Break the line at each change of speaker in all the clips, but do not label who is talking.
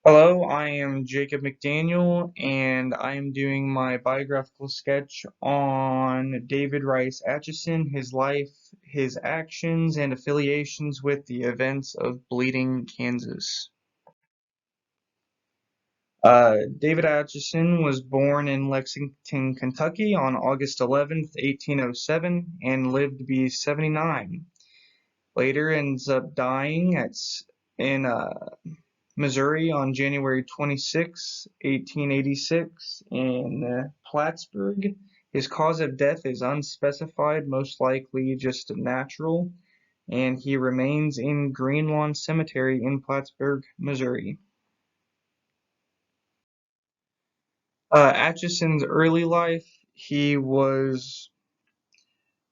Hello, I am Jacob McDaniel, and I am doing my biographical sketch on David Rice Atchison, his life, his actions, and affiliations with the events of Bleeding, Kansas. David Atchison was born in Lexington, Kentucky on August 11th, 1807, and lived to be 79. Later ends up dying in Missouri on January 26, 1886 in Plattsburgh. His cause of death is unspecified, most likely just natural, and he remains in Green Lawn Cemetery in Plattsburgh, Missouri. Atchison's early life, he was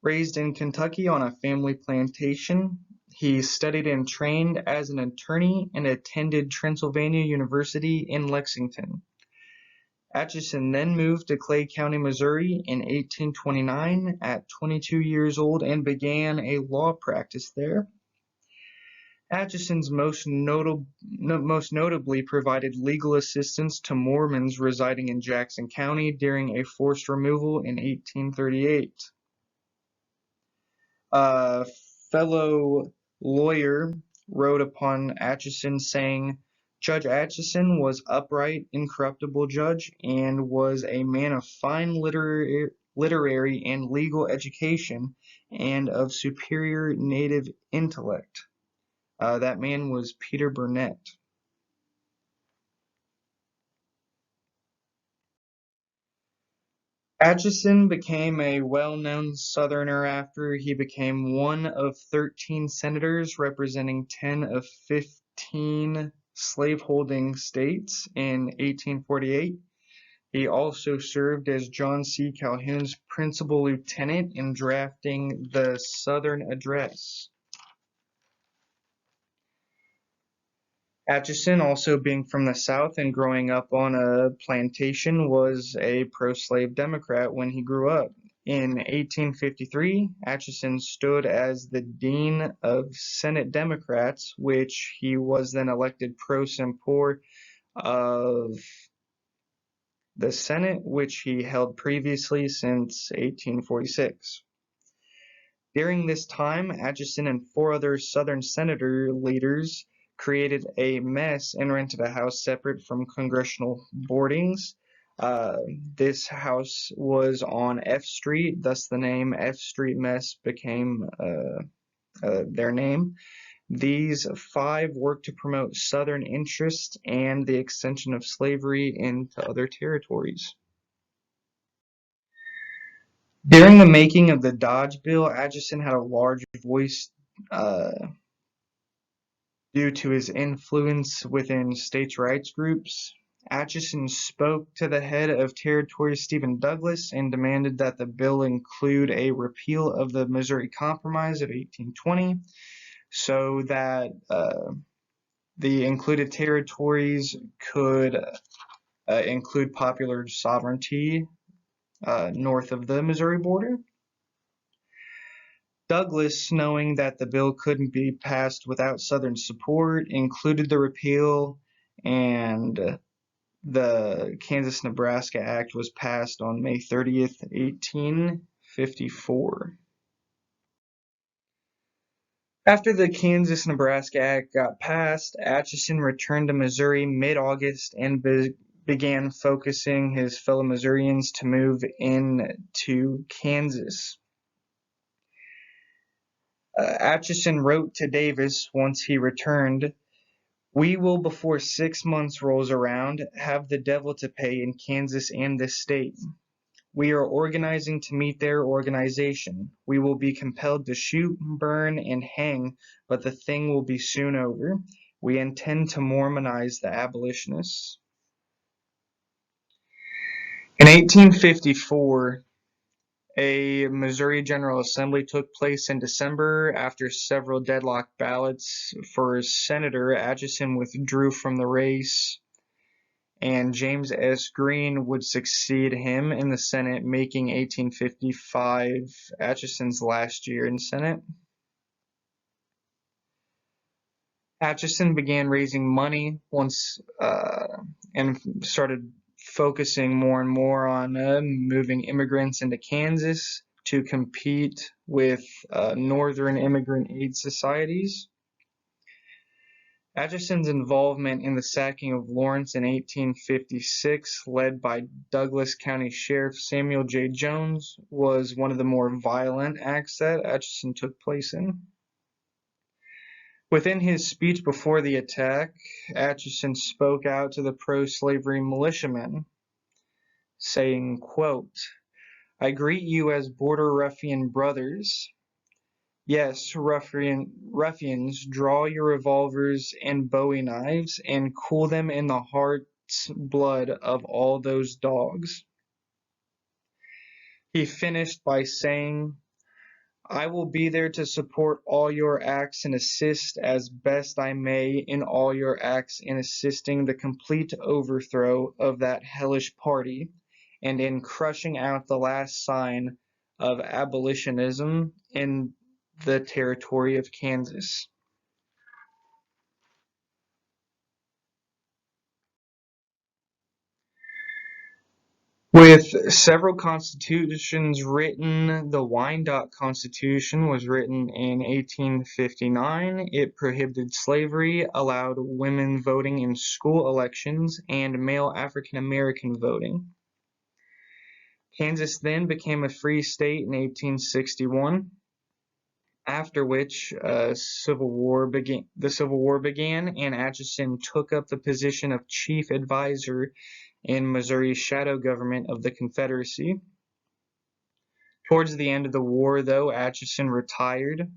raised in Kentucky on a family plantation. He studied and trained as an attorney and attended Transylvania University in Lexington. Atchison then moved to Clay County, Missouri in 1829 at 22 years old and began a law practice there. Atchison's most notably provided legal assistance to Mormons residing in Jackson County during a forced removal in 1838. A fellow lawyer wrote upon Atchison saying, Judge Atchison was upright, incorruptible judge, and was a man of fine literary and legal education, and of superior native intellect. That man was Peter Burnett. Atchison became a well-known Southerner after he became one of 13 senators representing 10 of 15 slaveholding states in 1848. He also served as John C. Calhoun's principal lieutenant in drafting the Southern Address. Atchison, also being from the South and growing up on a plantation, was a pro-slave Democrat when he grew up. In 1853, Atchison stood as the Dean of Senate Democrats, which he was then elected pro tempore of the Senate, which he held previously since 1846. During this time, Atchison and four other Southern senator leaders created a mess and rented a house separate from congressional boardings. This house was on F Street, thus the name F Street Mess became their name. These five worked to promote Southern interests and the extension of slavery into other territories. During the making of the Dodge Bill, Atchison had a large voice uh, due to his influence within states' rights groups. Atchison spoke to the head of territory Stephen Douglas and demanded that the bill include a repeal of the Missouri Compromise of 1820 so that the included territories could include popular sovereignty north of the Missouri border. Douglas, knowing that the bill couldn't be passed without Southern support, included the repeal, and the Kansas-Nebraska Act was passed on May 30th, 1854. After the Kansas-Nebraska Act got passed, Atchison returned to Missouri mid-August and began focusing his fellow Missourians to move into Kansas. Atchison wrote to Davis once he returned, "We will before 6 months rolls around have the devil to pay in Kansas and this state. We are organizing to meet their organization. We will be compelled to shoot, burn, and hang, but the thing will be soon over. We intend to Mormonize the abolitionists." In 1854, a Missouri General Assembly took place in December. After several deadlocked ballots for senator, Atchison withdrew from the race, and James S. Green would succeed him in the Senate, making 1855 Atchison's last year in Senate. Atchison began raising money and started focusing more and more on moving immigrants into Kansas to compete with northern immigrant aid societies. Atchison's involvement in the sacking of Lawrence in 1856, led by Douglas County Sheriff Samuel J. Jones, was one of the more violent acts that Atchison took place in. Within his speech before the attack, Atchison spoke out to the pro-slavery militiamen, saying, quote, "I greet you as border ruffian brothers. Yes, ruffians, draw your revolvers and bowie knives and cool them in the heart's blood of all those dogs." He finished by saying, "I will be there to support all your acts and assist as best I may in all your acts in assisting the complete overthrow of that hellish party and in crushing out the last sign of abolitionism in the territory of Kansas." With several constitutions written, the Wyandotte Constitution was written in 1859. It prohibited slavery, allowed women voting in school elections, and male African American voting. Kansas then became a free state in 1861, after which the Civil War began, and Atchison took up the position of chief advisor in Missouri's shadow government of the Confederacy. Towards the end of the war, though, Atchison retired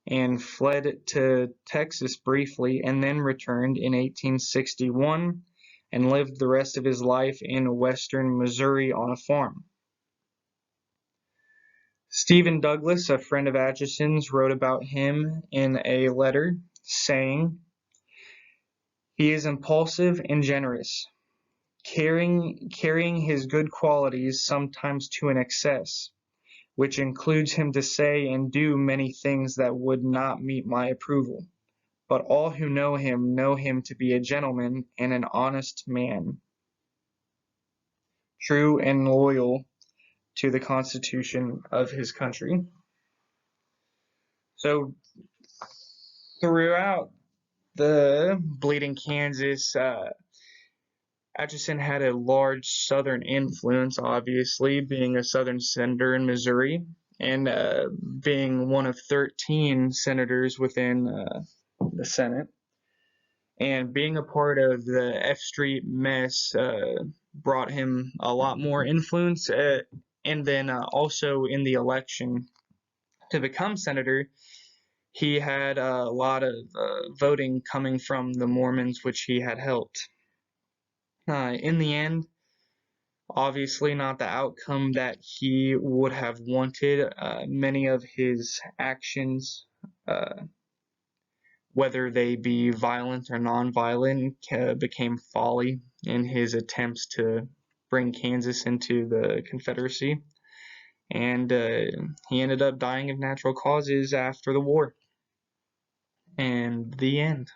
and fled to Texas briefly, and then returned in 1861 and lived the rest of his life in western Missouri on a farm. Stephen Douglas, a friend of Atchison's, wrote about him in a letter, saying, "He is impulsive and generous, carrying his good qualities sometimes to an excess, which includes him to say and do many things that would not meet my approval. But all who know him to be a gentleman and an honest man, true and loyal to the Constitution of his country." So throughout the Bleeding Kansas, Atchison had a large Southern influence, obviously, being a Southern senator in Missouri, and being one of 13 senators within the Senate. And being a part of the F Street mess brought him a lot more influence. And then also in the election to become senator, he had a lot of voting coming from the Mormons, which he had helped. In the end, obviously not the outcome that he would have wanted. Many of his actions, whether they be violent or non-violent, became folly in his attempts to bring Kansas into the Confederacy. And he ended up dying of natural causes after the war. And the end.